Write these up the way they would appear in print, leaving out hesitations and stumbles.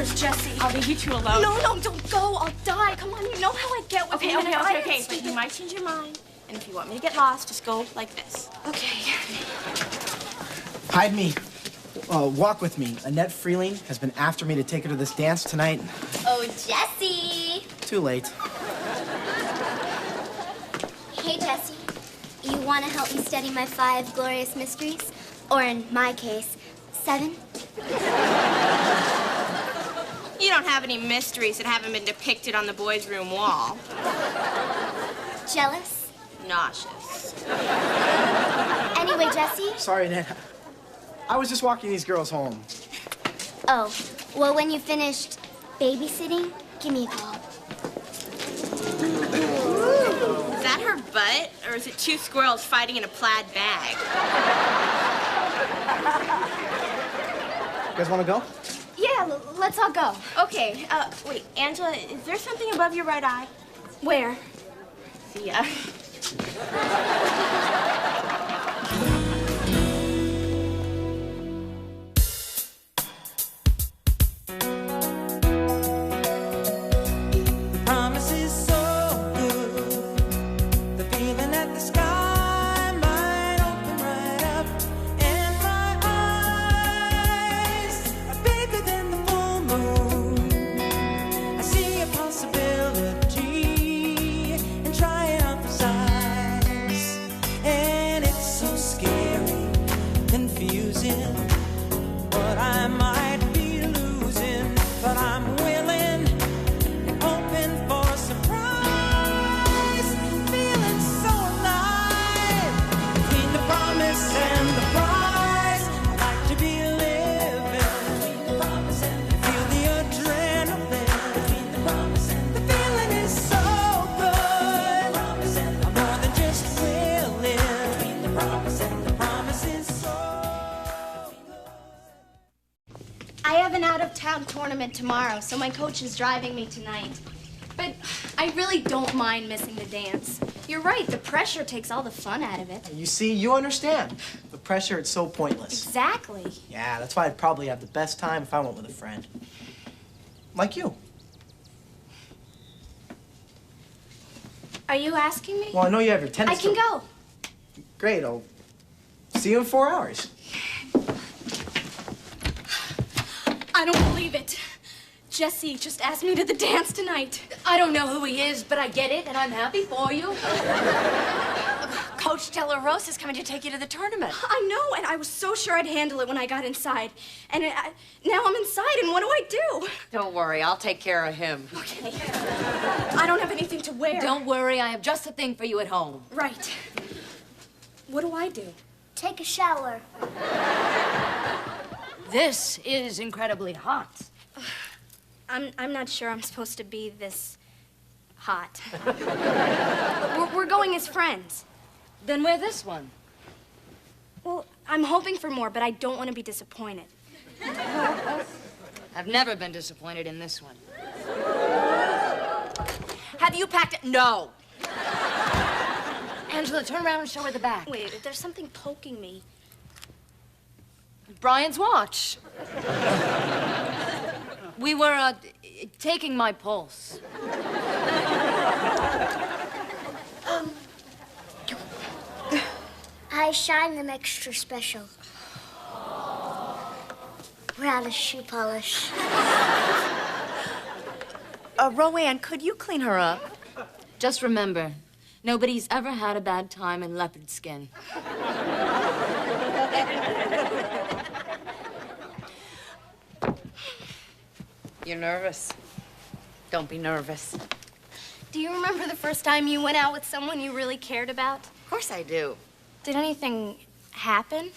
Where's Jessie? I'll leave you two alone. No, don't go. I'll die. Come on, you know how I get with Okay. But you might change your mind. And if you want me to get lost, just go like this. Okay. Hide me. Walk with me. Annette Freeling has been after me to take her to this dance tonight. Oh, Jessie. Too late. Hey, Jessie. You want to help me study my 5 glorious mysteries? Or in my case, 7? You don't have any mysteries that haven't been depicted on the boys' room wall. Jealous? Nauseous. Anyway, Jessie. Sorry, Annette. I was just walking these girls home. Oh, well, when you finished babysitting, give me a call. Is that her butt, or is it 2 squirrels fighting in a plaid bag? You guys want to go? Yeah, let's all go. Okay, wait, Angela, is there something above your right eye? Where? See ya. Tournament tomorrow, so my coach is driving me tonight. But I really don't mind missing the dance. You're right, the pressure takes all the fun out of it. You see, you understand. The pressure, it's so pointless. Exactly. Yeah, that's why I'd probably have the best time if I went with a friend. Like you. Are you asking me? Well, I know you have your tennis. I can go. Great, I'll see you in 4 hours. I don't believe it. Jessie just asked me to the dance tonight. I don't know who he is, but I get it, and I'm happy for you. Coach De La Rosa is coming to take you to the tournament. I know, and I was so sure I'd handle it when I got inside. And now I'm inside, and what do I do? Don't worry, I'll take care of him. Okay. I don't have anything to wear. Don't worry, I have just the thing for you at home. Right. What do I do? Take a shower. This is incredibly hot. I'm not sure I'm supposed to be this hot. we're going as friends. Then wear this one. Well, I'm hoping for more, but I don't want to be disappointed. I've never been disappointed in this one. Have you packed it? No. Angela, turn around and show her the back. Wait, there's something poking me. Brian's watch. We were, taking my pulse. I shine them extra special. We're out of shoe polish. Roanne, could you clean her up? Just remember, nobody's ever had a bad time in leopard skin. You're nervous. Don't be nervous. Do you remember the first time you went out with someone you really cared about? Of course I do. Did anything happen?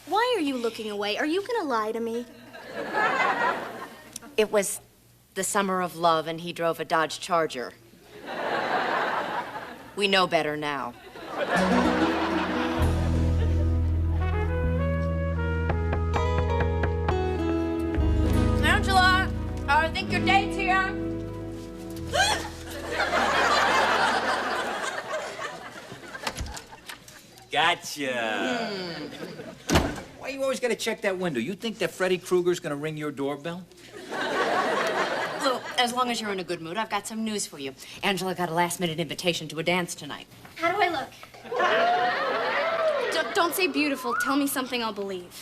Why are you looking away? Are you gonna lie to me? It was the summer of love, and he drove a Dodge Charger. We know better now. Angela, I think your date's here. Gotcha. Why Why you always gotta check that window? You think that Freddy Krueger's gonna ring your doorbell? Lou, as long as you're in a good mood, I've got some news for you. Angela got a last-minute invitation to a dance tonight. How do I look? Don't say beautiful. Tell me something I'll believe.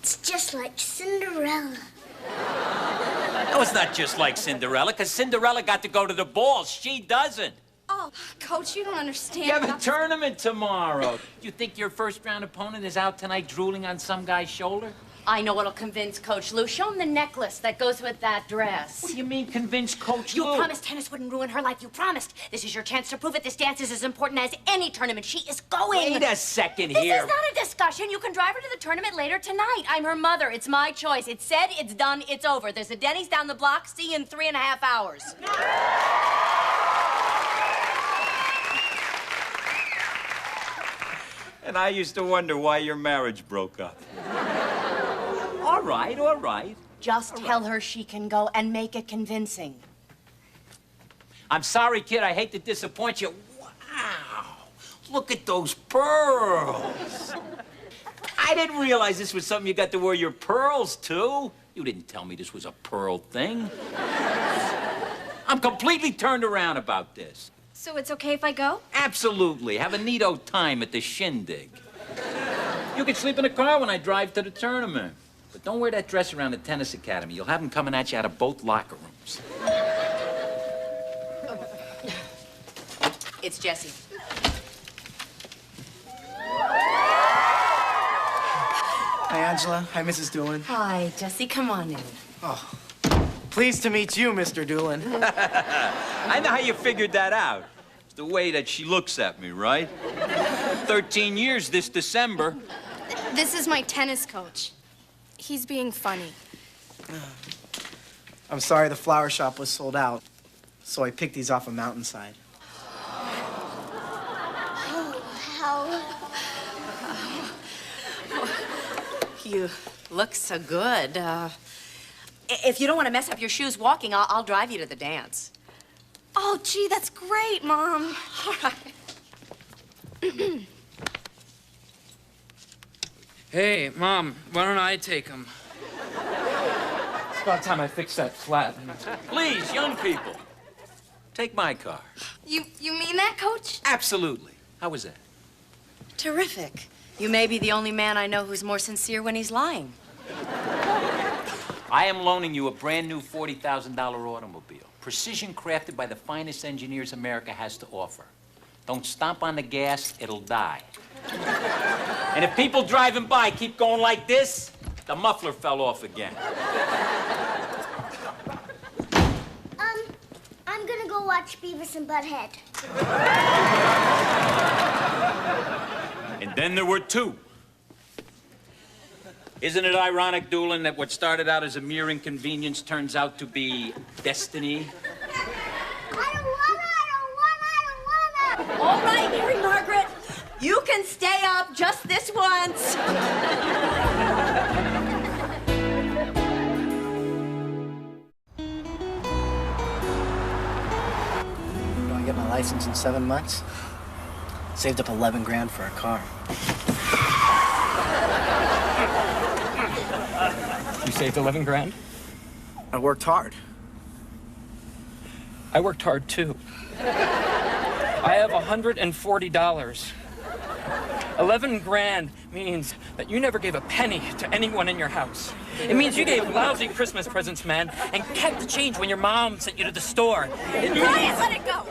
It's just like Cinderella. No, it's not just like Cinderella, because Cinderella got to go to the balls. She doesn't. Oh, Coach, you don't understand. You have a tournament tomorrow. You think your first-round opponent is out tonight drooling on some guy's shoulder? I know what'll convince Coach Lou. Show him the necklace that goes with that dress. What do you mean convince Coach You Lou? promised tennis wouldn't ruin her life. You promised. This is your chance to prove it. This dance is as important as any tournament. She is going. Wait a second This here. is not a discussion. You can drive her to the tournament later tonight. I'm her mother. It's my choice. It's said, it's done, it's over. There's a Denny's down the block. See you in 3.5 hours. And I used to wonder why your marriage broke up. All right, all right. Just tell her she can go and make it convincing. I'm sorry, kid. I hate to disappoint you. Wow. Look at those pearls. I didn't realize this was something you got to wear your pearls to. You didn't tell me this was a pearl thing. I'm completely turned around about this. So it's okay if I go? Absolutely. Have a neato time at the shindig. You can sleep in the car when I drive to the tournament. But don't wear that dress around the tennis academy. You'll have them coming at you out of both locker rooms. It's Jessie. Hi, Angela. Hi, Mrs. Doolin. Hi, Jessie. Come on in. Oh, pleased to meet you, Mr. Doolin. I know how you figured that out. It's the way that she looks at me, right? 13 years this December. This is my tennis coach. He's being funny. I'm sorry the flower shop was sold out, so I picked these off a mountainside. How? You look so good. If you don't want to mess up your shoes walking, I'll drive you to the dance. Oh, gee, that's great, Mom. All right. Hey, Mom, why don't I take him? It's about time I fixed that flat. Please, young people, take my car. You mean that, Coach? Absolutely. How was that? Terrific. You may be the only man I know who's more sincere when he's lying. I am loaning you a brand new $40,000 automobile, precision crafted by the finest engineers America has to offer. Don't stomp on the gas, it'll die. And if people driving by keep going like this, the muffler fell off again. I'm gonna go watch Beavis and Butthead. And then there were two. Isn't it ironic, Doolin, that what started out as a mere inconvenience turns out to be destiny? I don't wanna. All right, Mary Margaret. You can stay up just this once. Do I get my license in 7 months? Saved up 11 grand for a car. You saved 11 grand? I worked hard. I worked hard, too. I have $140. 11 grand means that you never gave a penny to anyone in your house. It means you gave lousy Christmas presents, man, and kept the change when your mom sent you to the store. Brian, let it go.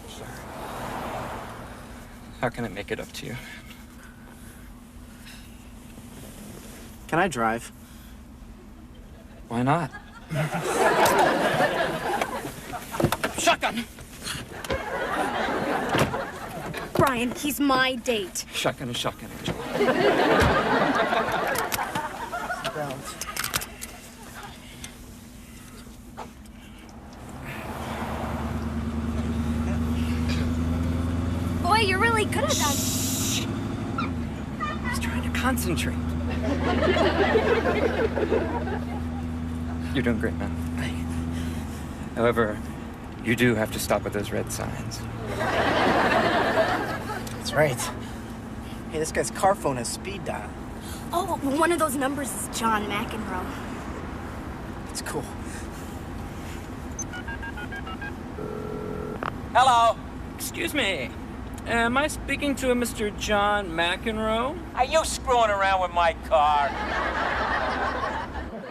Sorry. How can I make it up to you? Can I drive? Why not? Shotgun! Brian, he's my date. Shotgun is shotgun, Angela. Grounds. Boy, you're really good at that. I was trying to concentrate. You're doing great, man. However, you do have to stop with those red signs. That's right. Hey, this guy's car phone has speed dial. Oh, one of those numbers is John McEnroe. It's cool. Hello. Excuse me. Am I speaking to a Mr. John McEnroe? Are you screwing around with my car?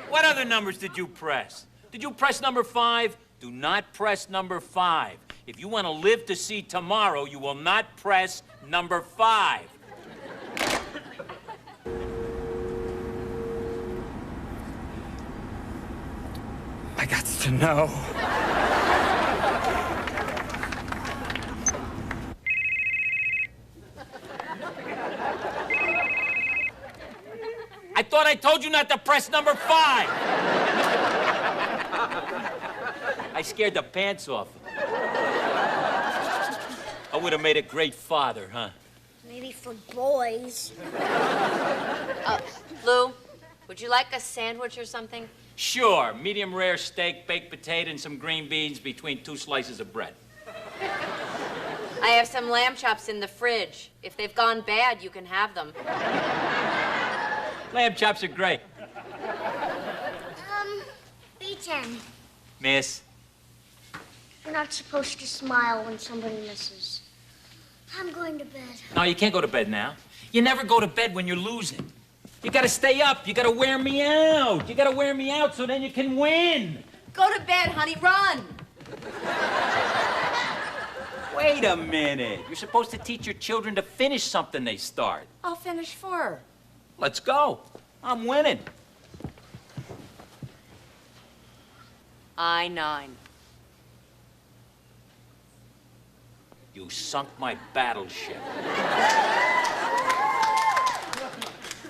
What other numbers did you press? Did you press number 5? Do not press number 5. If you want to live to see tomorrow, you will not press number 5. I got to know. I thought I told you not to press number 5. I scared the pants off him. I would have made a great father, huh? Maybe for boys. Lou, would you like a sandwich or something? Sure, medium rare steak, baked potato, and some green beans between 2 slices of bread. I have some lamb chops in the fridge. If they've gone bad, you can have them. Lamb chops are great. B10. Miss, You're not supposed to smile when somebody misses. I'm going to bed. no, you can't go to bed now. You never go to bed when you're losing. You gotta stay up. You gotta wear me out. You gotta wear me out so then you can win. Go to bed, honey, run! Wait a minute. You're supposed to teach your children to finish something they start. I'll finish for her. Let's go. I'm winning. I-9. You sunk my battleship.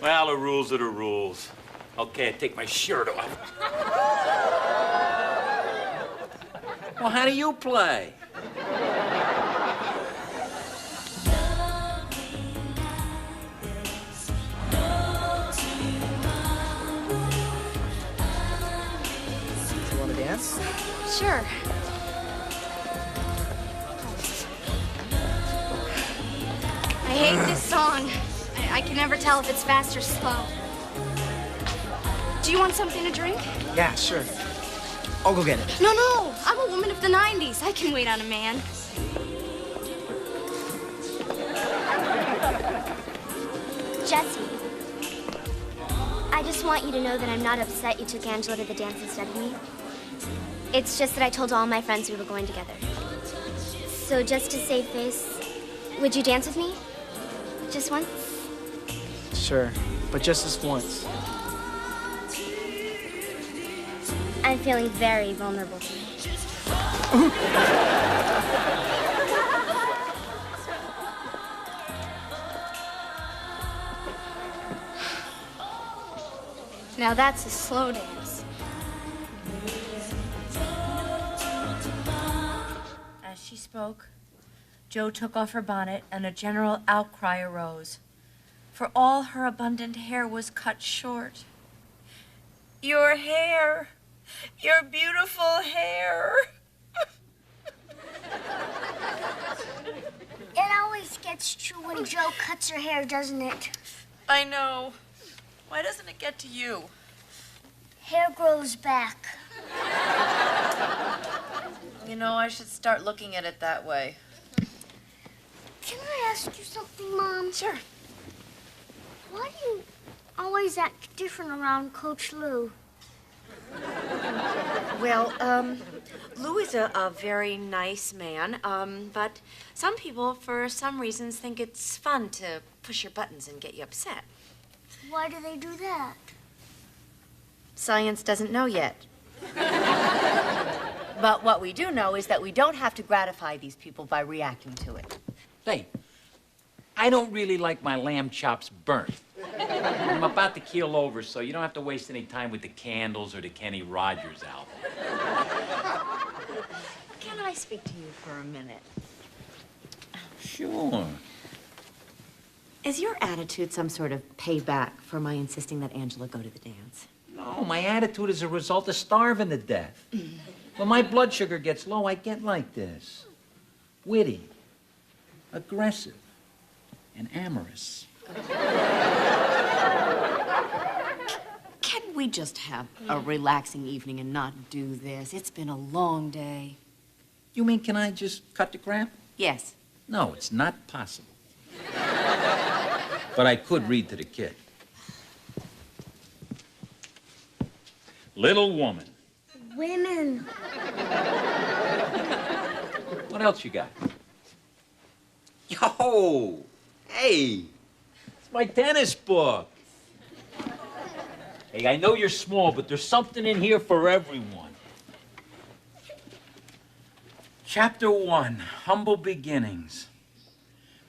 Well, the rules are the rules. Okay, I take my shirt off. Well, how do you play? You want to dance? Sure. I hate this song. I can never tell if it's fast or slow. Do you want something to drink? Yeah, sure. I'll go get it. No, no. I'm a woman of the 90s. I can wait on a man. Jesse, I just want you to know that I'm not upset you took Angela to the dance instead of me. It's just that I told all my friends we were going together. So just to save face, would you dance with me? Just once? Sure, but just this once. I'm feeling very vulnerable tonight. Now that's a slow dance. As she spoke, Jo took off her bonnet and a general outcry arose, for all her abundant hair was cut short. Your hair! Your beautiful hair! It always gets true when Jo cuts her hair, doesn't it? I know. Why doesn't it get to you? Hair grows back. You know, I should start looking at it that way. Can I ask you something, Mom? Sure. Why do you always act different around Coach Lou? Well, Lou is a very nice man, but some people, for some reasons, think it's fun to push your buttons and get you upset. Why do they do that? Science doesn't know yet. But what we do know is that we don't have to gratify these people by reacting to it. Hey, I don't really like my lamb chops burnt. I'm about to keel over, so you don't have to waste any time with the candles or the Kenny Rogers album. Can I speak to you for a minute? Sure. Is your attitude some sort of payback for my insisting that Angela go to the dance? No, my attitude is a result of starving to death. When my blood sugar gets low, I get like this. Witty, aggressive, and amorous. Can we just have a relaxing evening and not do this? It's been a long day. You mean, can I just cut the crap? Yes. No, it's not possible. But I could read to the kid. Little woman. Women. What else you got? Yo! Hey! It's my tennis book. Hey, I know you're small, but there's something in here for everyone. Chapter 1, Humble Beginnings.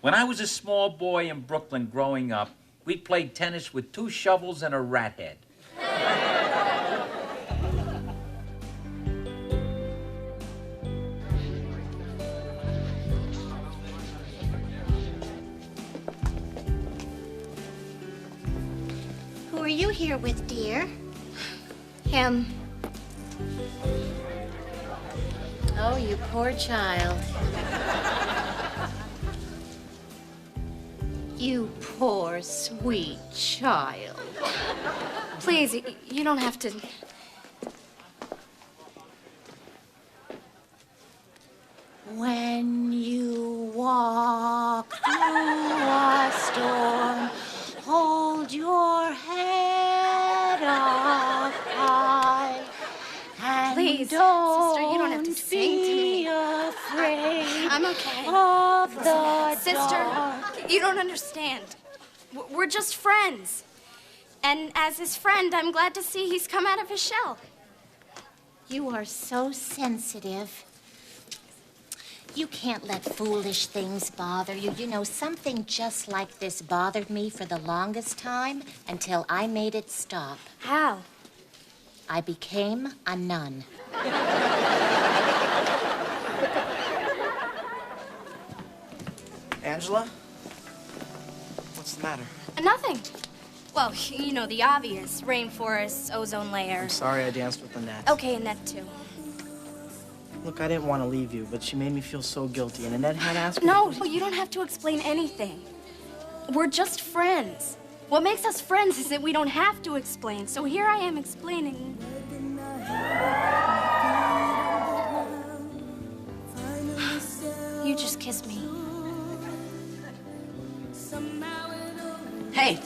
When I was a small boy in Brooklyn growing up, we played tennis with 2 shovels and a rat head. Who are you here with, dear? Him. Oh, you poor child. You poor, sweet child. Please, you don't have to. When you walk through a storm, hold your head up high. And Please, don't sister, you don't have to sing to me. be afraid I'm okay. of the Sister, dark. you don't understand. We're just friends. And as his friend, I'm glad to see he's come out of his shell. You are so sensitive. You can't let foolish things bother you. You know, something just like this bothered me for the longest time until I made it stop. How? I became a nun. Angela? What's the matter? Nothing. Well, you know, the obvious. Rainforests, ozone layer. I'm sorry I danced with Annette. Okay, Annette too. Look, I didn't want to leave you, but she made me feel so guilty, and Annette had asked me... No, you don't have to explain anything. We're just friends. What makes us friends is that we don't have to explain, so here I am explaining. You just kissed me. Hey,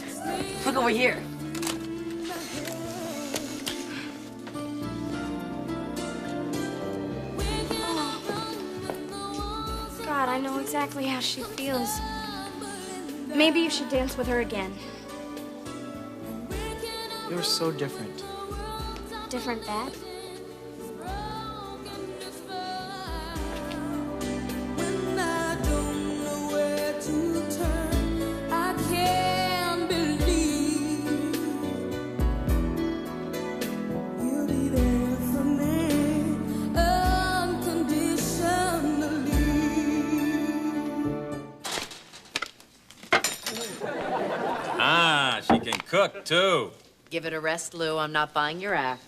look over here. God, I know exactly how she feels. Maybe you should dance with her again. You were so different. Different bad? Ah, she can cook, too. Give it a rest, Lou. I'm not buying your act.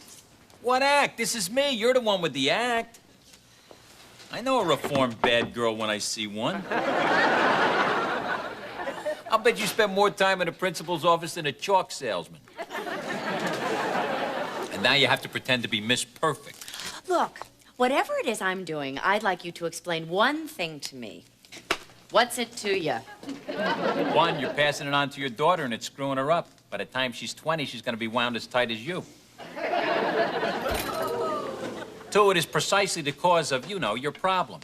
What act? This is me. You're the one with the act. I know a reformed bad girl when I see one. I'll bet you spend more time in the principal's office than a chalk salesman. And now you have to pretend to be Miss Perfect. Look, whatever it is I'm doing, I'd like you to explain one thing to me. What's it to you? One, you're passing it on to your daughter and it's screwing her up. By the time she's 20, she's going to be wound as tight as you. Two, it is precisely the cause of, you know, your problem.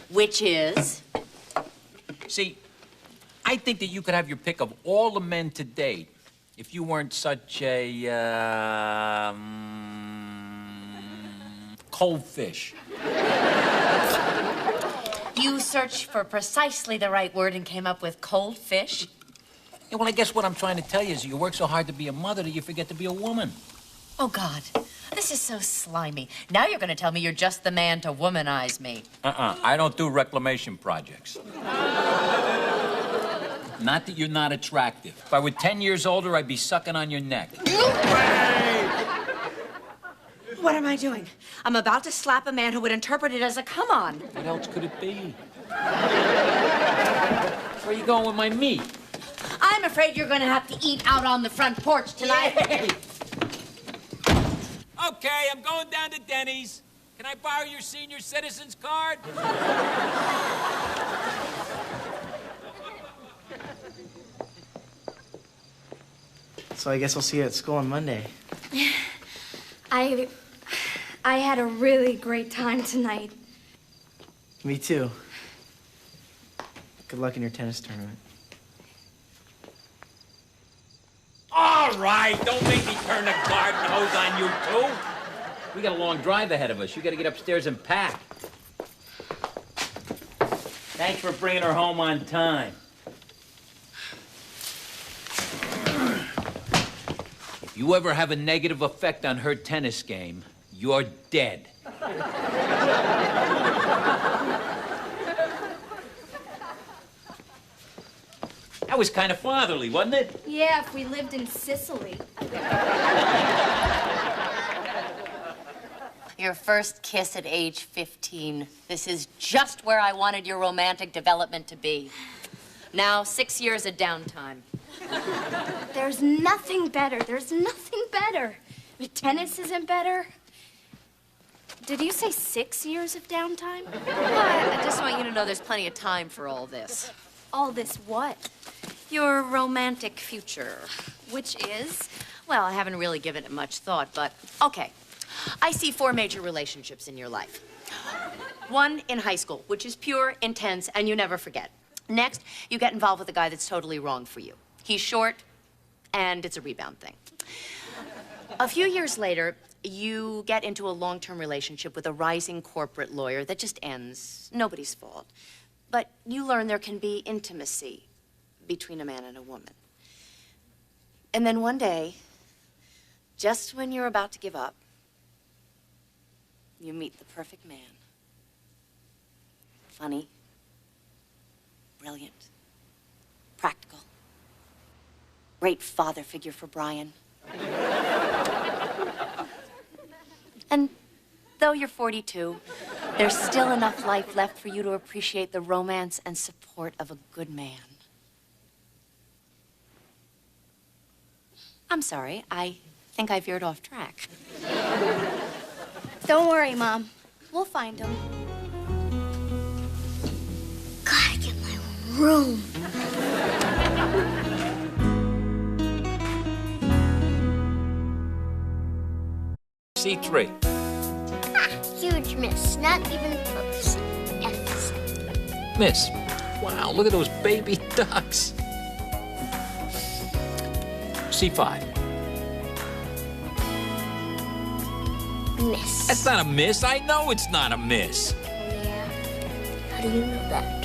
Which is? See, I think that you could have your pick of all the men to date if you weren't such a, cold fish. You searched for precisely the right word and came up with cold fish? Yeah, well, I guess what I'm trying to tell you is you work so hard to be a mother that you forget to be a woman. Oh, God. This is so slimy. Now you're going to tell me you're just the man to womanize me. I don't do reclamation projects. Not that you're not attractive. If I were 10 years older, I'd be sucking on your neck. What am I doing? I'm about to slap a man who would interpret it as a come on. What else could it be? Where are you going with my meat? I'm afraid you're going to have to eat out on the front porch tonight. Yay! Okay, I'm going down to Denny's. Can I borrow your senior citizen's card? So I guess I'll see you at school on Monday. I had a really great time tonight. Me too. Good luck in your tennis tournament. All right, don't make me turn the garden hose on you two. We got a long drive ahead of us. You got to get upstairs and pack. Thanks for bringing her home on time. If you ever have a negative effect on her tennis game, you're dead. That was kind of fatherly, wasn't it? Yeah, if we lived in Sicily. Your first kiss at age 15. This is just where I wanted your romantic development to be. Now, 6 years of downtime. There's nothing better. There's nothing better. If tennis isn't better. Did you say 6 years of downtime? I just want you to know there's plenty of time for all this. All this what? Your romantic future. Which is? Well, I haven't really given it much thought, but okay. I see 4 major relationships in your life. 1 in high school, which is pure, intense, and you never forget. Next, you get involved with a guy that's totally wrong for you. He's short, and it's a rebound thing. A few years later, you get into a long-term relationship with a rising corporate lawyer that just ends. Nobody's fault. But you learn there can be intimacy between a man and a woman. And then one day, just when you're about to give up, you meet the perfect man. Funny, brilliant, practical, great father figure for Brian. And though you're 42, there's still enough life left for you to appreciate the romance and support of a good man. I'm sorry, I think I veered off track. Don't worry, Mom. We'll find him. Gotta get my room. C3. Huge miss. Not even close. F's. Miss. Wow, look at those baby ducks. C5. Miss. That's not a miss. I know it's not a miss. Yeah. How do you know that?